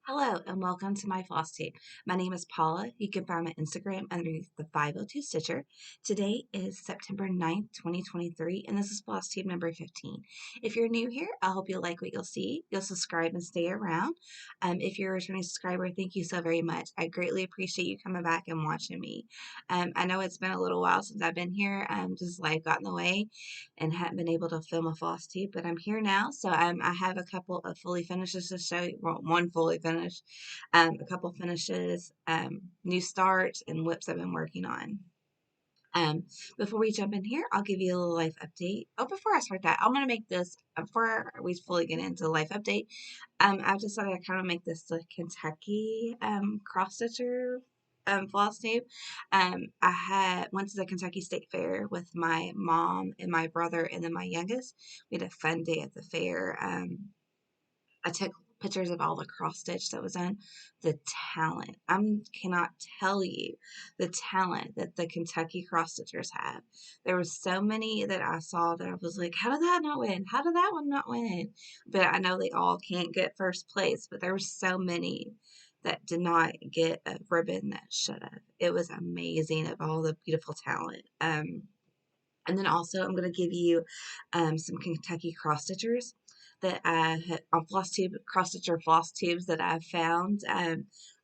Hello and welcome to my Flosstube. My name is Paula. You can find my Instagram underneath the 502 Stitcher. Today is September 9th, 2023, and this is Flosstube number 15. If you're new here, I hope you'll like what you'll see. You'll subscribe and stay around. If you're a returning subscriber, thank you so very much. I greatly appreciate you coming back and watching me. I know it's been a little while since I've been here. Just life got in the way and hadn't been able to film a Flosstube, but I'm here now. So I have a couple of fully finishes to show you. Well, one fully finished, a couple finishes, new starts, and whips I've been working on. Before we jump in here, I'll give you a little life update. Oh, before I start that, I'm going to make this, before we fully get into the life update, I've decided to kind of make this the Kentucky cross stitcher Flosstube. I went to the Kentucky State Fair with my mom and my brother and then my youngest. We had a fun day at the fair. I took pictures of all the cross stitch that was done. The talent, I cannot tell you the talent that the Kentucky cross stitchers have. There were so many that I saw that I was like, how did that not win? How did that one not win? But I know they all can't get first place, but there were so many that did not get a ribbon that should have. It was amazing of all the beautiful talent. And then also I'm going to give you some Kentucky cross stitchers that I had on Flosstube, cross stitcher floss tubes that I've found.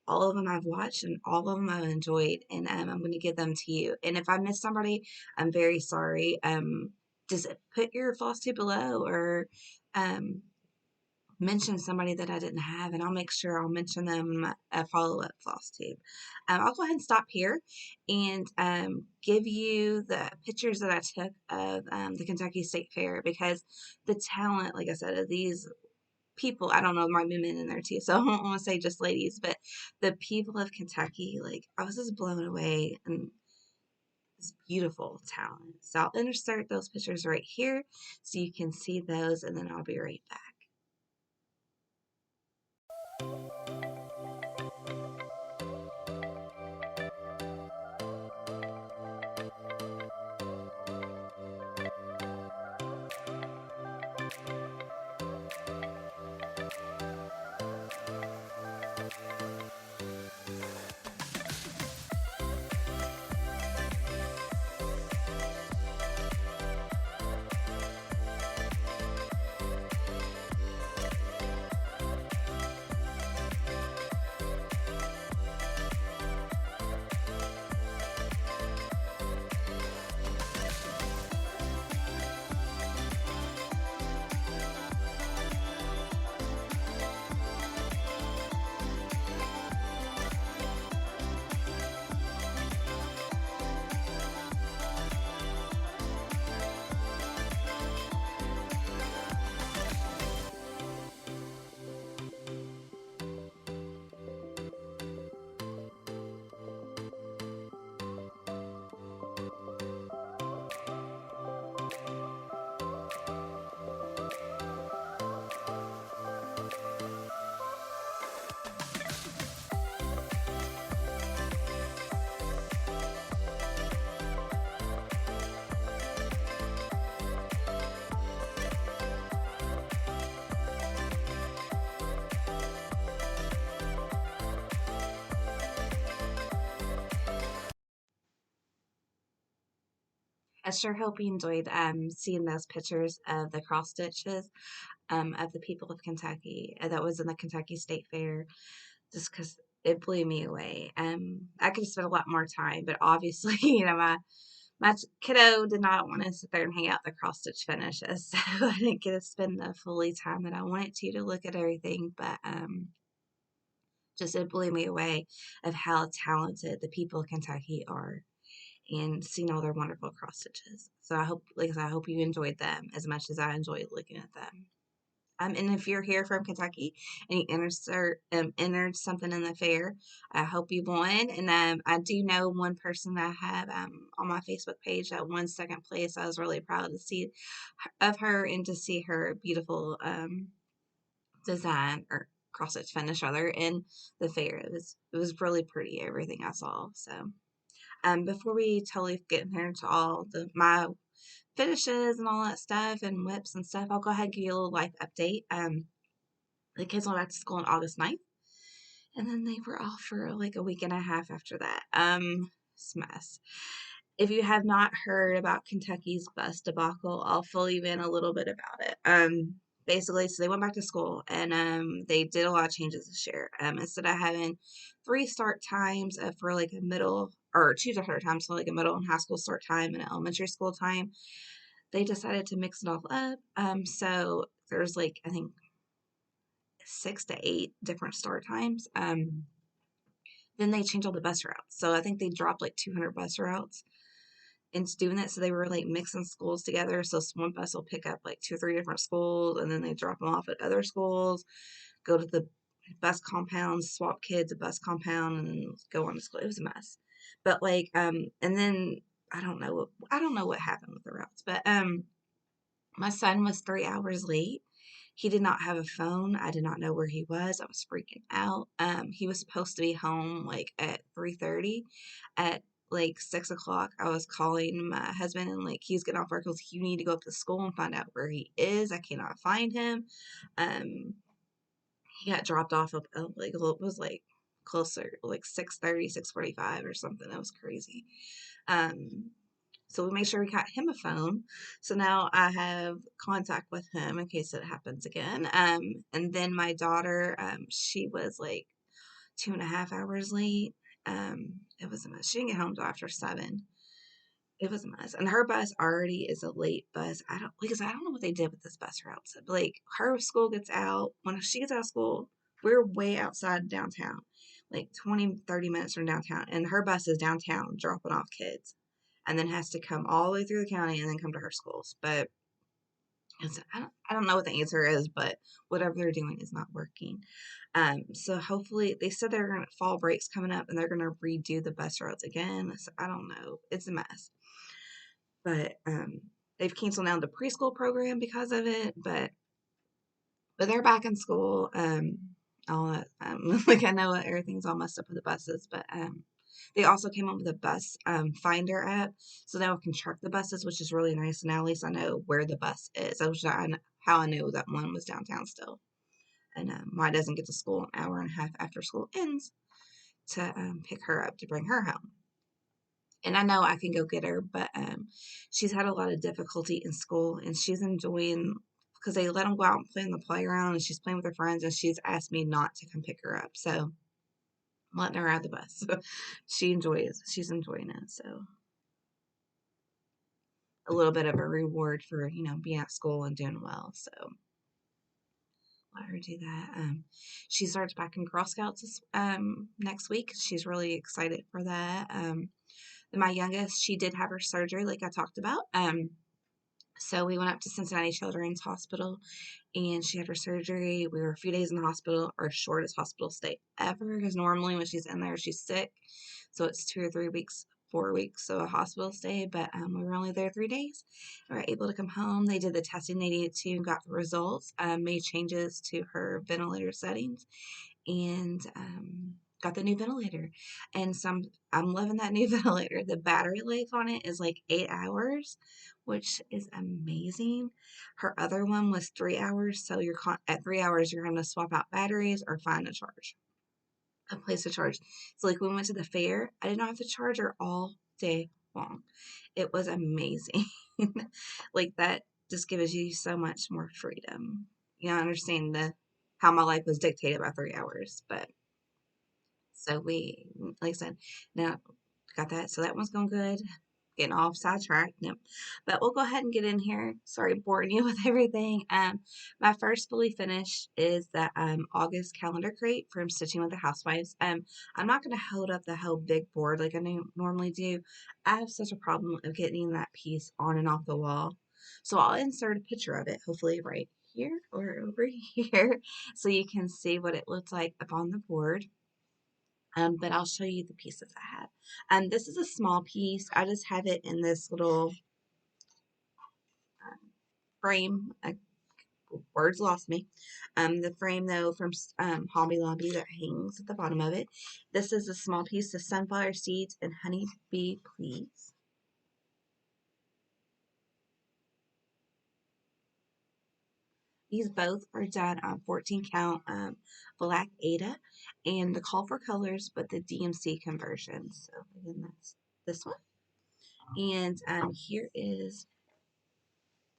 All of them I've watched and all of them I've enjoyed, and I'm going to give them to you. And if I miss somebody, I'm very sorry. Just put your floss tube below, or um, mention somebody that I didn't have, and I'll make sure I'll mention them a follow-up Flosstube. I'll go ahead and stop here and give you the pictures that I took of the Kentucky State Fair, because the talent, like I said, of these people, I don't know, there might be men in there too, so I don't want to say just ladies, but the people of Kentucky, like, I was just blown away, and this beautiful talent. So I'll insert those pictures right here so you can see those, and then I'll be right back. I sure hope you enjoyed seeing those pictures of the cross stitches of the people of Kentucky that was in the Kentucky State Fair, just because it blew me away. I could have spent a lot more time, but obviously, my kiddo did not want to sit there and hang out the cross stitch finishes, so I didn't get to spend the fully time that I wanted to look at everything. But just it blew me away of how talented the people of Kentucky are, and seeing all their wonderful cross stitches. So I hope, like I said, I hope you enjoyed them as much as I enjoyed looking at them. And if you're here from Kentucky and you entered something in the fair, I hope you won. And I do know one person that I have on my Facebook page that won second place. I was really proud to see of her and to see her beautiful design, or cross stitch finish rather, in the fair. It was really pretty, everything I saw. So before we totally get into all my finishes and all that stuff and whips and stuff, I'll go ahead and give you a little life update. The kids went back to school on August 9th. And then they were off for like a week and a half after that. It's a mess. If you have not heard about Kentucky's bus debacle, I'll fill you in a little bit about it. Basically, so they went back to school and they did a lot of changes this year. Instead of having three start times for like a middle or two start times, so like a middle and high school start time and an elementary school time, they decided to mix it all up. So there's like I think 6 to 8 different start times. Then they changed all the bus routes. So I think they dropped like 200 bus routes into doing that. So they were like mixing schools together. So one bus will pick up like 2 or 3 different schools and then they drop them off at other schools, go to the bus compound, swap kids at bus compound, and then go on to school. It was a mess. But like, and then I don't know what happened with the routes, but my son was 3 hours late. He did not have a phone. I did not know where he was. I was freaking out. He was supposed to be home like at 3:30. At like 6 o'clock, I was calling my husband and like he's getting off work. I was like, you need to go up to school and find out where he is. I cannot find him. Um, he got dropped off of like it was like closer like 6:30, 6:45 or something. That was crazy. Um, so we made sure we got him a phone. So now I have contact with him in case it happens again. And then my daughter, she was like 2.5 hours late. It was a mess. She didn't get home till after 7. It was a mess. And her bus already is a late bus. I don't know what they did with this bus route. So, like her school gets out. When she gets out of school, we're way outside downtown, like 20, 30 minutes from downtown. And her bus is downtown dropping off kids and then has to come all the way through the county and then come to her schools. But I don't know what the answer is, but whatever they're doing is not working. So hopefully they said they're gonna fall breaks coming up and they're gonna redo the bus routes again. So I don't know. It's a mess. But they've canceled now the preschool program because of it. But they're back in school. All that like I know everything's all messed up with the buses, but they also came up with a bus finder app, so now I can track the buses, which is really nice. Now at least I know where the bus is. That was how I knew that one was downtown still, and why it doesn't get to school an hour and a half after school ends to pick her up to bring her home. And I know I can go get her, but she's had a lot of difficulty in school, and she's enjoying because they let them go out and play in the playground, and she's playing with her friends, and she's asked me not to come pick her up, so I'm letting her ride the bus. She's enjoying it, so a little bit of a reward for being at school and doing well. So let her do that. She starts back in Girl Scouts next week. She's really excited for that. My youngest, she did have her surgery, like I talked about. So we went up to Cincinnati Children's Hospital and she had her surgery. We were a few days in the hospital, our shortest hospital stay ever, because normally when she's in there, she's sick. So it's 2 or 3 weeks, 4 weeks, so a hospital stay. But we were only there 3 days. We were able to come home. They did the testing they needed to and got the results, made changes to her ventilator settings, and got the new ventilator. And I'm loving that new ventilator. The battery life on it is like 8 hours, which is amazing. Her other one was 3 hours, so at 3 hours you're going to swap out batteries or find a place to charge. So like when we went to the fair, I did not have to charge her all day long. It was amazing. Like that just gives you so much more freedom. I understand how my life was dictated by 3 hours, but so we, like I said, now got that. So that one's going good. Getting off sidetrack. Nope. But we'll go ahead and get in here. Sorry, boring you with everything. My first fully finished is the August calendar crate from Stitching with the Housewives. I'm not going to hold up the whole big board like I normally do. I have such a problem of getting that piece on and off the wall. So I'll insert a picture of it, hopefully right here or over here, so you can see what it looks like up on the board. But I'll show you the pieces I have. This is a small piece. I just have it in this little frame. Words lost me. The frame though from Hobby Lobby that hangs at the bottom of it. This is a small piece of sunflower seeds and honeybee please. These both are done on 14 count black Ada, and the call for colors, but the DMC conversion. So again, that's this one. And here is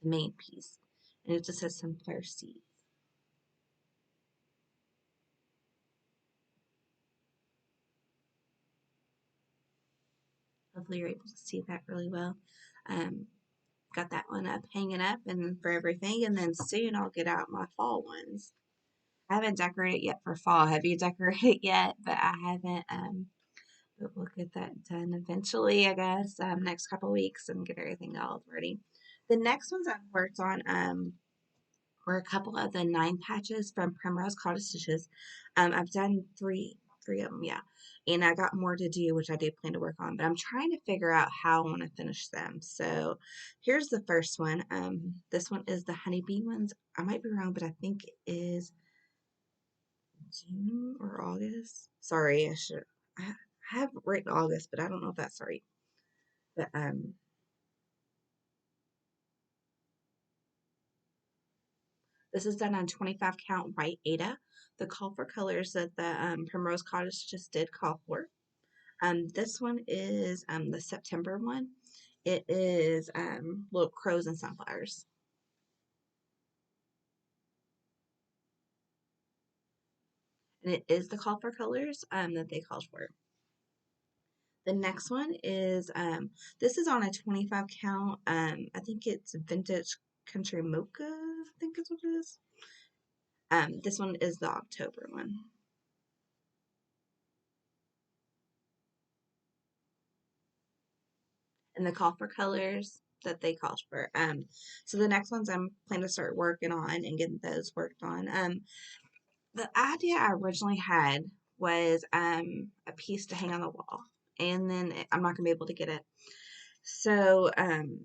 the main piece, and it just has some flare seeds. Hopefully you're able to see that really well. Got that one up, hanging up, and for everything, and then soon I'll get out my fall ones. I haven't decorated yet for fall. Have you decorated yet? But I haven't. But we'll get that done eventually, I guess, next couple weeks and get everything all ready. The next ones I've worked on were a couple of the 9 patches from Primrose Cottage Stitches. I've done three of them, yeah. And I got more to do, which I do plan to work on, but I'm trying to figure out how I want to finish them. So here's the first one. This one is the honeybee ones. I might be wrong, but I think it is June or August. Sorry, I have written August, but I don't know if that's right. But this is done on 25 count white Ada. The call for colors that the Primrose Cottage just did call for. This one is the September one. It is little crows and sunflowers. And it is the call for colors that they called for. The next one is this is on a 25 count. I think it's vintage country mocha. I think is what it is. This one is the October one. And the call for colors that they called for. So the next ones I'm planning to start working on and getting those worked on. The idea I originally had was a piece to hang on the wall, and then I'm not gonna be able to get it. So I'm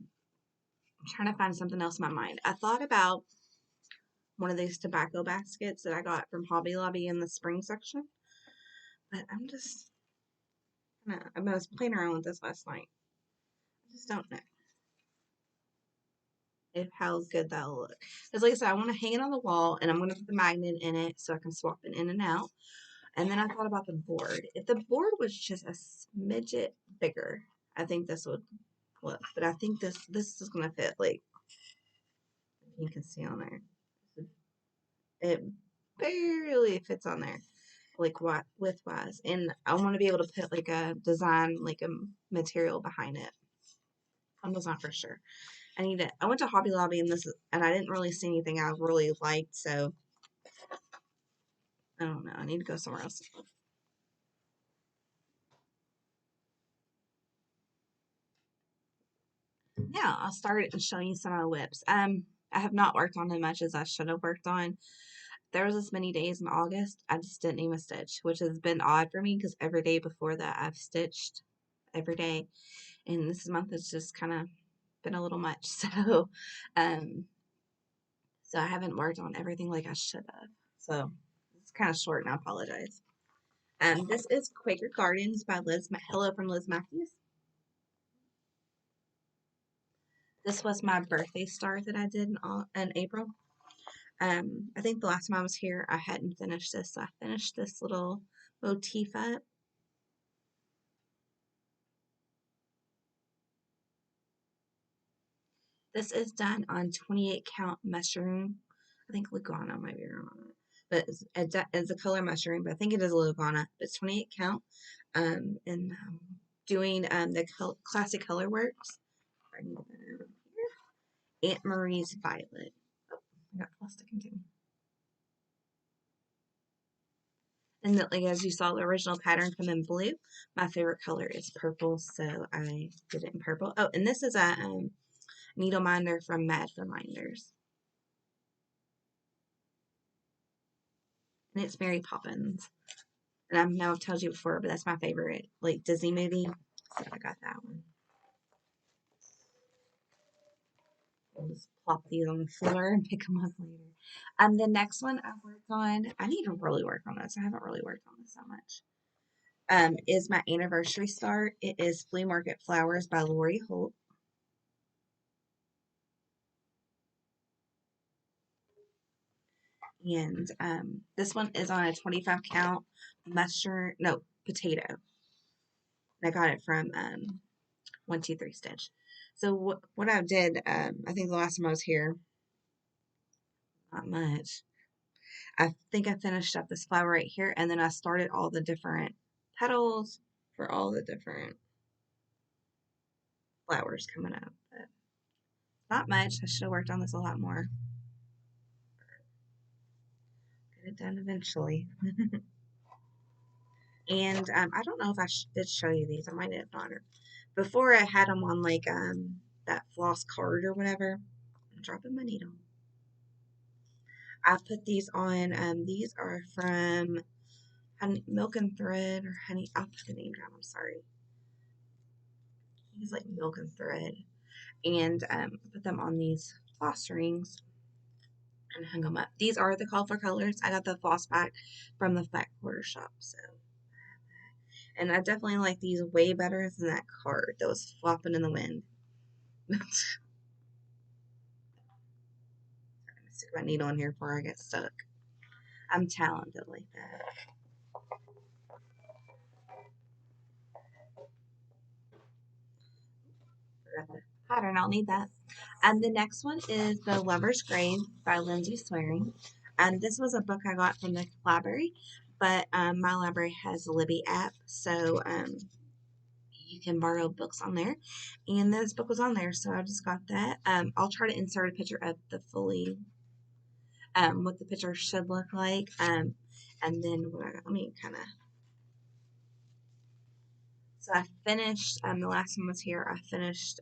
trying to find something else in my mind. I thought about one of these tobacco baskets that I got from Hobby Lobby in the spring section, but I was playing around with this last night. I just don't know if how good that'll look. Because like I said, I want to hang it on the wall, and I'm going to put the magnet in it so I can swap it in and out. And then I thought about the board. If the board was just a smidget bigger, I think this would look. But I think this is going to fit, like you can see on there. It barely fits on there, like what width-wise. And I want to be able to put like a design, like a material behind it. I'm just not for sure. I went to Hobby Lobby and I didn't really see anything I really liked, so I don't know. I need to go somewhere else. Yeah, I'll start showing you some of my whips. I have not worked on as much as I should have worked on. There was this many days in August I just didn't even stitch, which has been odd for me because every day before that I've stitched every day, and this month has just kind of been a little much. Um, so I haven't worked on everything like I should have. So it's kind of short, and I apologize. This is Quaker Gardens by Hello from Liz Mathews. This was my birthday star that I did in April. I think the last time I was here, I hadn't finished this, so I finished this little motif up. This is done on 28 count mushroom. I think Lugana might be wrong on it, but it's a color mushroom, but I think it is a Lugana. It's 28 count. And doing the classic color works. I can get that over here. Aunt Marie's Violet. Oh, I got plastic continue. And like as you saw, the original pattern come in blue. My favorite color is purple, so I did it in purple. Oh, and this is a needle minder from Mad Reminders. And it's Mary Poppins. And I've told you before, but that's my favorite, like, Disney movie. So I got that one. I'll just plop these on the floor and pick them up later. The next one I've worked on, I need to really work on this. I haven't really worked on this so much. Is my anniversary start. It is Flea Market Flowers by Lori Holt. And this one is on a 25 count potato. I got it from 123 Stitch. So what I did, I think the last time I was here, not much. I think I finished up this flower right here, and then I started all the different petals for all the different flowers coming up. But not much. I should have worked on this a lot more. Get it done eventually. And I don't know if I did show you these. I might have not. Before I had them on like that floss card or whatever. I'm dropping my needle. I put these on. These are from Milk and Thread or Honey. I'll put the name down. I'm sorry. These like Milk and Thread, and put them on these floss rings and hung them up. These are the colorful colors. I got the floss pack from the Fat Quarter Shop, so. And I definitely like these way better than that card that was flopping in the wind. Stick my needle in here before I get stuck. I'm talented like that. Forgot the pattern. I'll need that. And the next one is The Lover's Grave by Lindsey Swearingen. And this was a book I got from the library, but my library has a Libby app, so you can borrow books on there. And this book was on there, so I just got that. I'll try to insert a picture of the fully what the picture should look like. And then let me kind of. So I finished, the last one was here, I finished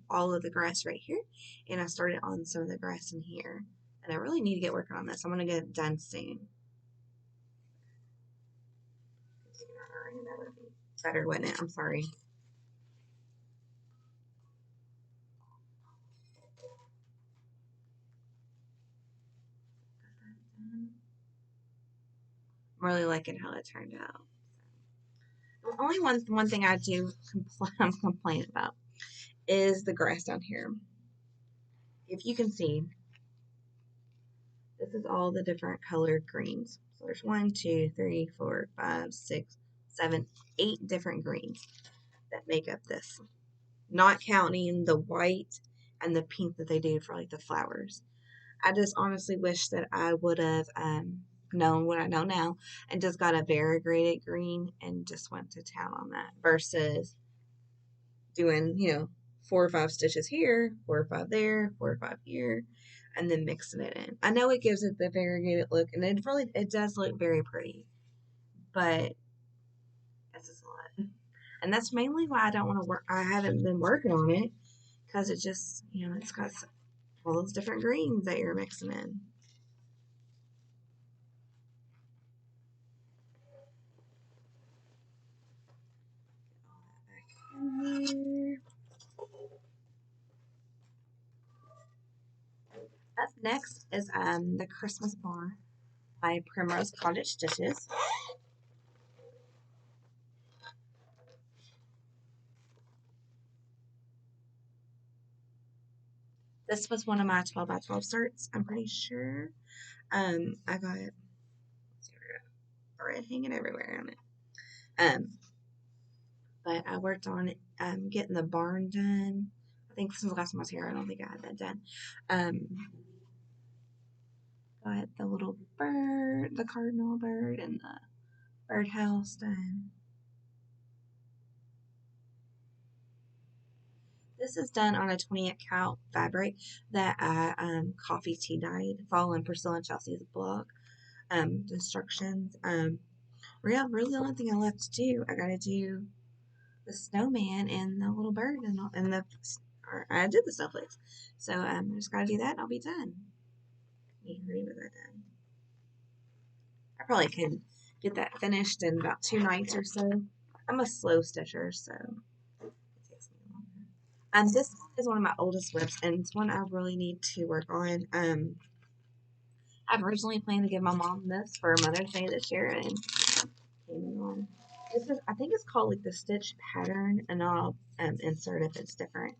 all of the grass right here, and I started on some of the grass in here. And I really need to get working on this. I'm going to get it done soon. That would be better, wouldn't it? I'm sorry. I'm really liking how it turned out. The only one thing I do complain about is the grass down here. If you can see, this is all the different colored greens. So there's 1, 2, 3, 4, 5, 6, 7, 8 different greens that make up this. Not counting the white and the pink that they do for like the flowers. I just honestly wish that I would have known what I know now and just got a variegated green and just went to town on that versus doing, 4 or 5 stitches here, 4 or 5 there, 4 or 5 here, and then mixing it in. I know it gives it the variegated look, and it does look very pretty, but it's just a lot. And that's mainly why I don't want to work. I haven't been working on it because it just, it's got all those different greens that you're mixing in. Up next is the Christmas Bar by Primrose Cottage Stitches. This was one of my 12 by 12 certs, I'm pretty sure. I got thread hanging everywhere on it. But I worked on it, getting the barn done. I think since the last time I was here, I don't think I had that done. Got the little bird, the cardinal bird, and the birdhouse done. This is done on a 28 count fabric that I coffee tea dyed, following Priscilla and Chelsea's blog instructions. Really, the only thing I left to do, I gotta do the snowman and the little bird and I did the snowflakes. So I just gotta do that and I'll be done. Agree with that done. I probably can get that finished in about 2 nights or so. I'm a slow stitcher, so it takes me longer. This is one of my oldest whips, and it's one I really need to work on. I've originally planned to give my mom this for Mother's Day this year, and came on. I think it's called like the stitch pattern, and I'll insert if it's different.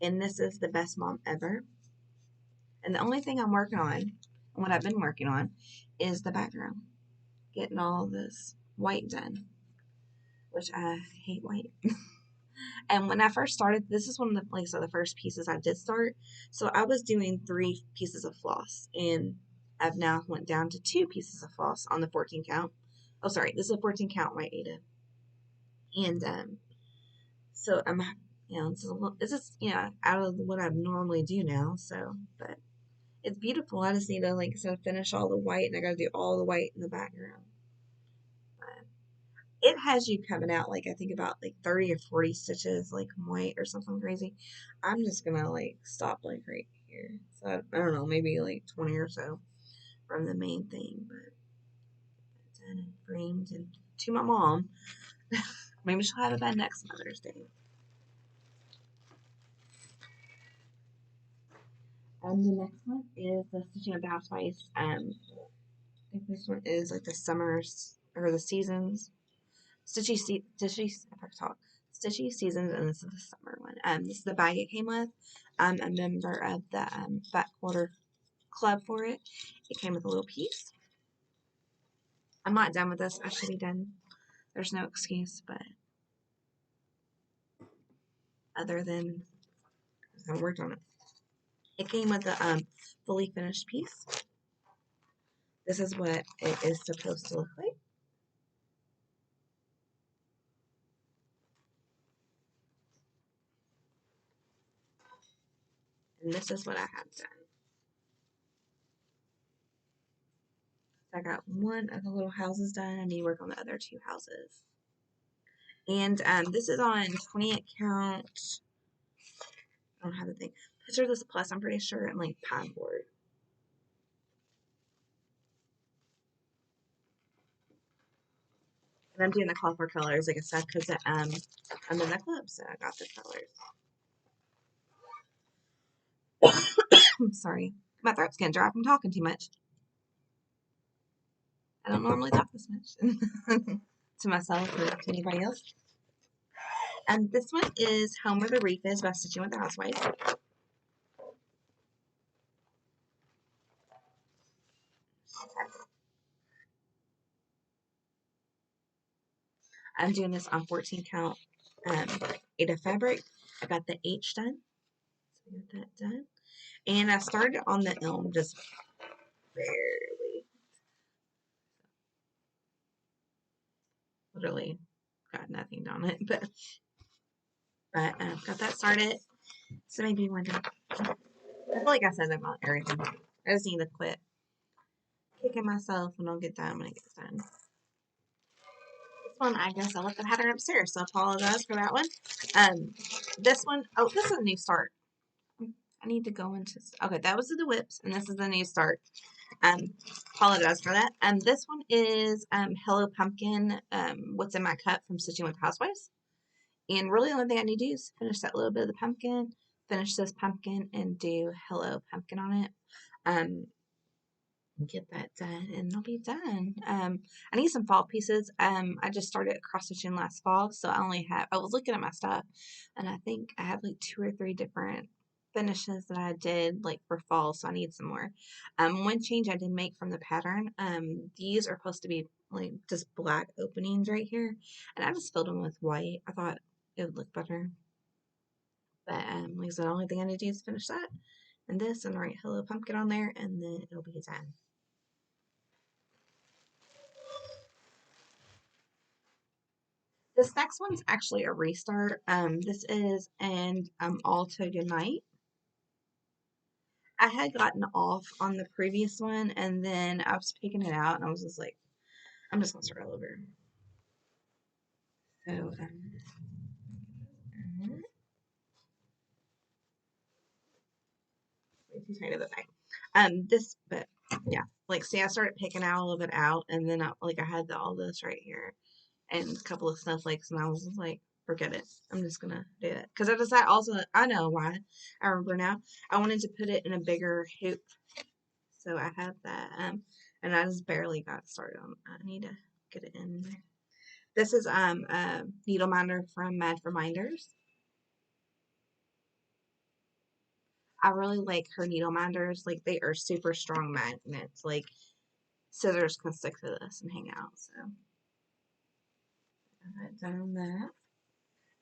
And this is the Best Mom Ever. And the only thing I'm working on, what I've been working on is the background. Getting all this white done, which I hate white. And when I first started, this is one of the, like, so the first pieces I did start. So I was doing 3 pieces of floss, and I've now went down to 2 pieces of floss on the 14 count. Oh, sorry, this is a 14 count white Ada. And so I'm, you know, this is, you know, out of what I normally do now. So, but it's beautiful. I just need to, like, so finish all the white, and I got to do all the white in the background. It has you coming out, like, I think about, like, 30 or 40 stitches, like, white or something crazy. I'm just gonna, like, stop, like, right here. So, I don't know, maybe, like, 20 or so from the main thing, but done and framed and to my mom. Maybe she'll have it by next Mother's Day. The next one is the Stitching of the Housewives. I think this one is, like, the summers, or the seasons. Stitchy Seasons, and this is the summer one. This is the bag it came with. I'm a member of the Fat Quarter Club for it. It came with a little piece. I'm not done with this. I should be done. There's no excuse, but other than I worked on it. It came with a fully finished piece. This is what it is supposed to look like. And this is what I have done. I got one of the little houses done. I need to work on the other 2 houses. And this is on 28 count. I don't have the thing. Picture this plus, I'm pretty sure, and like pine board. And I'm doing the copper colors, like I said, because I'm in the club, so I got the colors. I'm sorry. My throat's getting dry from talking too much. I don't normally talk this much to myself or to anybody else. And this one is Home Where the Wreath Is by Stitching with the Housewives. I'm doing this on 14 count Ada fabric. I got the H done. So I got that done. And I started on the elm just barely. Literally got nothing on it, but got that started. So maybe one day. I feel like I said that about everything. I just need to quit kicking myself and I'll get done when it gets done. This one, I guess I left the pattern upstairs, so I apologize for that one. This one, oh, this is a new start. I need to go into, okay, that was the whips, and this is the new start. Apologize for that. This one is Hello Pumpkin, What's in My Cup from Stitching with Housewives. And really the only thing I need to do is finish that little bit of the pumpkin, finish this pumpkin, and do Hello Pumpkin on it. Get that done, and it'll be done. I need some fall pieces. I just started cross stitching last fall, so I was looking at my stuff, and I think I have like 2 or 3 different finishes that I did like for fall, so I need some more. One change I did make from the pattern, these are supposed to be like just black openings right here, and I just filled them with white. I thought it would look better, but like I said, the only thing I need to do is finish that and this, and write Hello Pumpkin on there, and then it'll be done. This next one's actually a restart. This is an all to Goodnight. I had gotten off on the previous one, and then I was picking it out, and I was just like, I'm just gonna start all over. So, way too tight of the bag. But yeah, like, see, I started picking out all of it out, and then I had all this right here, and a couple of snowflakes, and I was just like, forget it. I'm just gonna do it. Because I decided also, I know why. I remember now. I wanted to put it in a bigger hoop. So I have that. And I just barely got started on. I need to get it in there. This is a needle minder from Mad Reminders. I really like her needle minders. Like, they are super strong magnets. Like, scissors can stick to this and hang out. So, I've done that.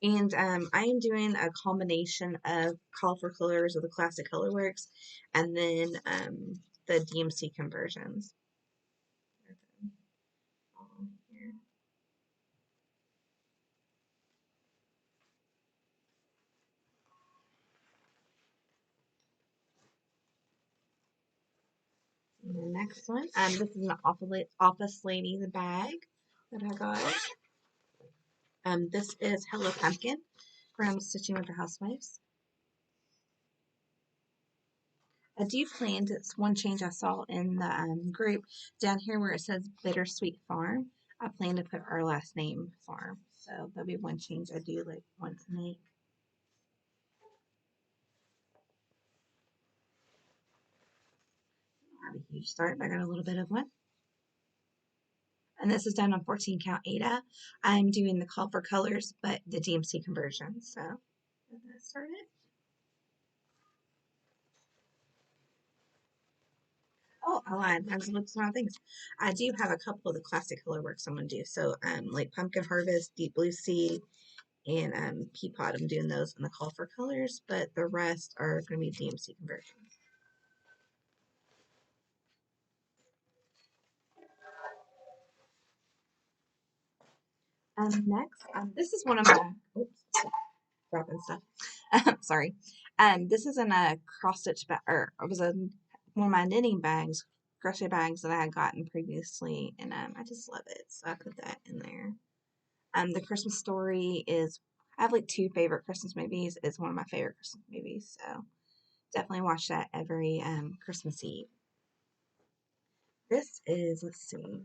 And I am doing a combination of colorful colors of the classic colorworks and then the DMC conversions. And the next one, this is an Office Ladies bag that I got. This is Hello Pumpkin from Stitching with the Housewives. I do plan to, it's one change I saw in the group down here where it says Bittersweet Farm. I plan to put our last name Farm. So that'll be one change I do like want to make. Not a huge start, but I got a little bit of one. And this is done on 14 count Ada. I'm doing the call for colors, but the DMC conversion. So let's start it. Oh, I lied. I was looking at some things. I do have a couple of the classic color works I'm gonna do. So like Pumpkin Harvest, Deep Blue Sea, and Peapod. I'm doing those in the call for colors, but the rest are gonna be DMC conversions. Next, this is one of my oops, dropping stuff. Sorry. This is in a cross stitch bag, or it was one of my knitting bags, crochet bags that I had gotten previously, and I just love it, so I put that in there. The Christmas Story is, I have like two favorite Christmas movies. It's one of my favorite Christmas movies, so definitely watch that every Christmas Eve. This is, let's see,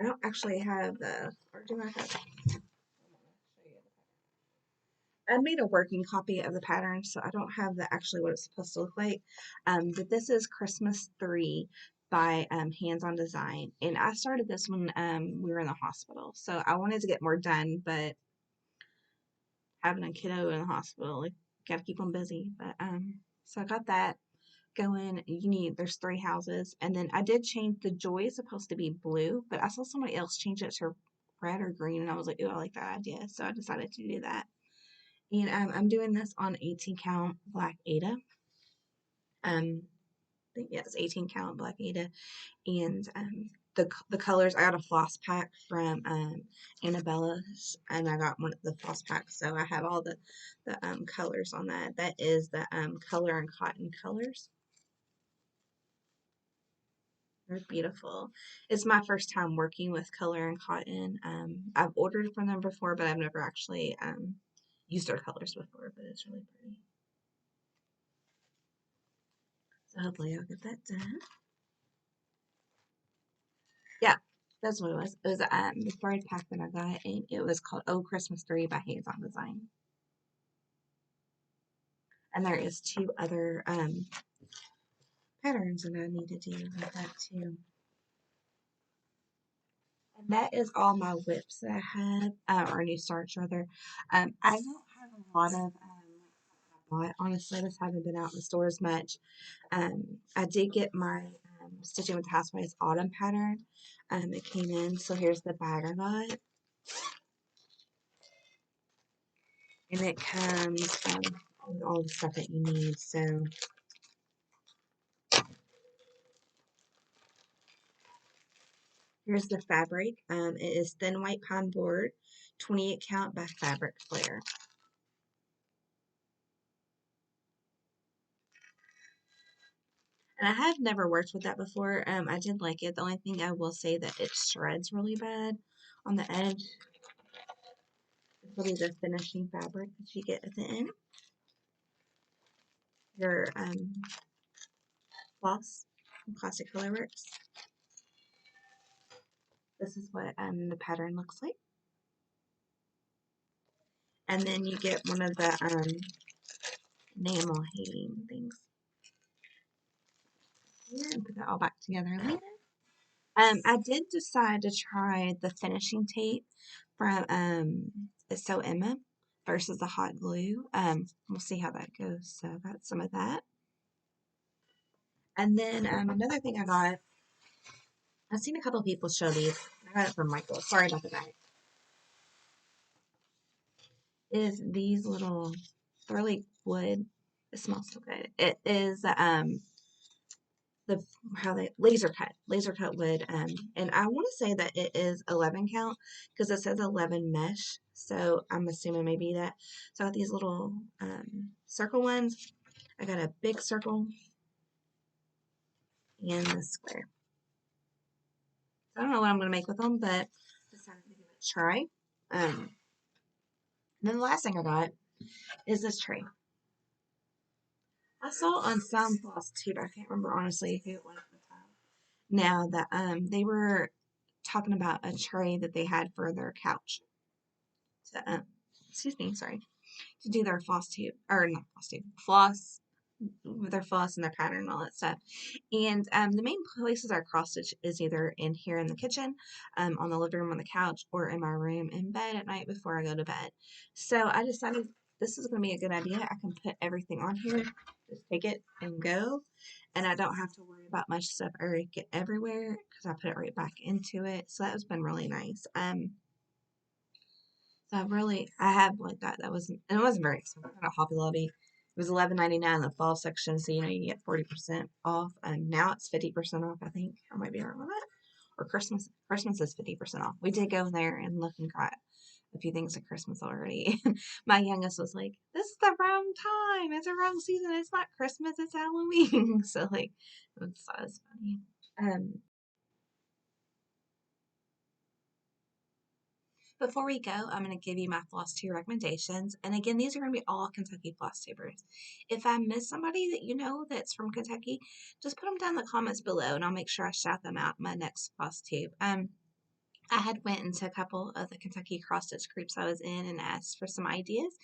I don't actually have the, or do I have? I made a working copy of the pattern, so I don't have the actually what it's supposed to look like. But this is Christmas 3 by Hands On Design, and I started this when we were in the hospital. So I wanted to get more done, but having a kiddo in the hospital, like, gotta keep them busy. But so I got that going. There's 3 houses, and then I did change the joy is supposed to be blue, but I saw somebody else change it to red or green, and I was like, oh, I like that idea, so I decided to do that. And I'm doing this on 18 count black Ada. I think yes, 18 count black Ada, and the colors. I got a floss pack from Annabella's, and I got one of the floss packs, so I have all the colors on that. That is the color and cotton colors. They're beautiful. It's my first time working with color and cotton. I've ordered from them before, but I've never actually used their colors before. But it's really pretty. So hopefully I'll get that done. Yeah, that's what it was. It was the third pack that I got, and it was called Oh Christmas 3 by Hands On Design. And there is 2 other patterns that I need to do with that too. And that is all my whips that I have, or new starts rather. I don't have a lot of honestly, I just haven't been out in the stores much. I did get my Stitching with the Housewives autumn pattern. It came in, so here's the bag I got. And it comes with all the stuff that you need. So here's the fabric. It is thin white pine board, 28 count by Fabric Flare. And I have never worked with that before. I did like it. The only thing I will say that it shreds really bad on the edge. This will be the finishing fabric that you get at the end. Your floss from Classic Colorworks. This is what the pattern looks like. And then you get one of the enamel hanging things here and put that all back together later. I did decide to try the finishing tape from It's So Emma. versus the hot glue. We'll see how that goes. So I got some of that. And then another thing I got, I've seen a couple people show these. I got it from Michael. Sorry about the bag. Is these little, they're like wood. It smells so good. It is the how they laser cut wood, and I want to say that it is 11 count because it says 11 mesh, so I'm assuming maybe that. So I got these little circle ones. I got a big circle and a square. So I don't know what I'm gonna make with them, but decided to give it a try. Then the last thing I got is this tray. I saw on some Flosstube, I can't remember honestly who it was at the time. Now that they were talking about a tray that they had for their couch. To, excuse me, sorry, to do their Flosstube, or not Flosstube, floss with their floss and their pattern and all that stuff. And the main places I cross stitch is either in here in the kitchen, on the living room on the couch, or in my room in bed at night before I go to bed. So I decided this is going to be a good idea. I can put everything on here, just take it and go, and I don't have to worry about much stuff or get everywhere because I put it right back into it. So that has been really nice. So I have like that. And it wasn't very expensive at Hobby Lobby. It was $11.99 in the fall section, so you get 40% off. And now it's 50% off, I think. I might be wrong on that. Or Christmas. Christmas is 50% off. We did go there and look and got a few things at Christmas already. My youngest was like, "This is the wrong time. It's the wrong season. It's not Christmas. It's Halloween." So like, it was funny. Before we go, I'm going to give you my Flosstube recommendations. And again, these are going to be all Kentucky Flosstubers. If I miss somebody that you know that's from Kentucky, just put them down in the comments below and I'll make sure I shout them out in my next Flosstube. I had went into a couple of the Kentucky cross stitch groups I was in and asked for some ideas.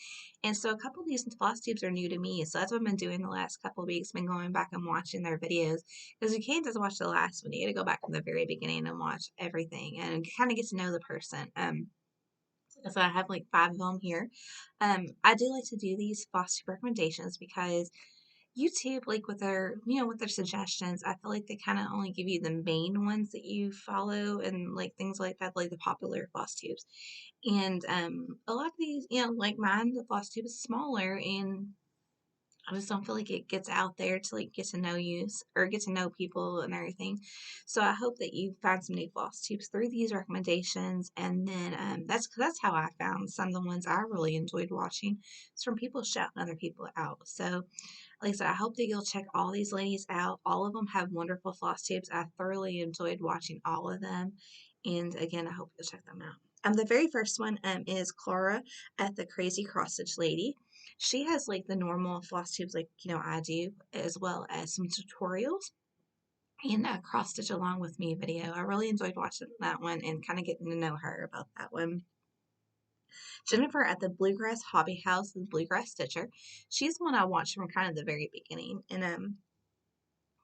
And so a couple of these Flosstubes are new to me. So that's what I've been doing the last couple of weeks, been going back and watching their videos. Because you can't just watch the last one. You got to go back from the very beginning and watch everything and kind of get to know the person. So I have like 5 of them here. I do like to do these Flosstube recommendations because YouTube, like with their suggestions, I feel like they kind of only give you the main ones that you follow and like things like that, like the popular Flosstubes. And a lot of these, like mine, the Flosstube is smaller and I just don't feel like it gets out there to like get to know you or get to know people and everything. So I hope that you find some new floss tubes through these recommendations, and then that's how I found some of the ones I really enjoyed watching. It's from people shouting other people out. So like I said, I hope that you'll check all these ladies out. All of them have wonderful floss tubes. I thoroughly enjoyed watching all of them, and again, I hope you'll check them out. The very first one is Clara at the Crazy Cross Stitch Lady. She has like the normal floss tubes like I do, as well as some tutorials and a cross stitch along with me video. I really enjoyed watching that one and kind of getting to know her about that one. Jennifer at the Bluegrass Hobby House, the Bluegrass Stitcher. She's the one I watched from kind of the very beginning, and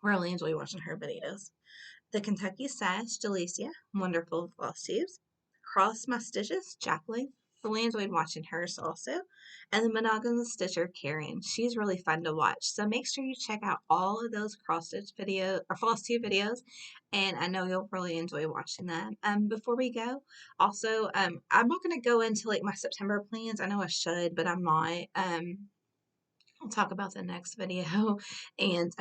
really enjoy watching her videos. The Kentucky Sash, Jalecia, wonderful floss tubes. Cross My Stitches, Jacqueline. Really enjoyed watching hers also. And the Monogamous Stitcher, Karen. She's really fun to watch. So make sure you check out all of those cross stitch videos or floss tube videos. And I know you'll really enjoy watching them. Before we go, also, I'm not going to go into like my September plans. I know I should, but I'm not. I'll talk about the next video and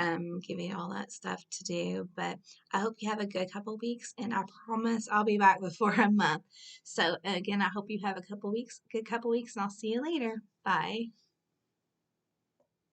give you all that stuff to do. But I hope you have a good couple weeks, and I promise I'll be back before a month. So again, I hope you have a good couple weeks, and I'll see you later. Bye.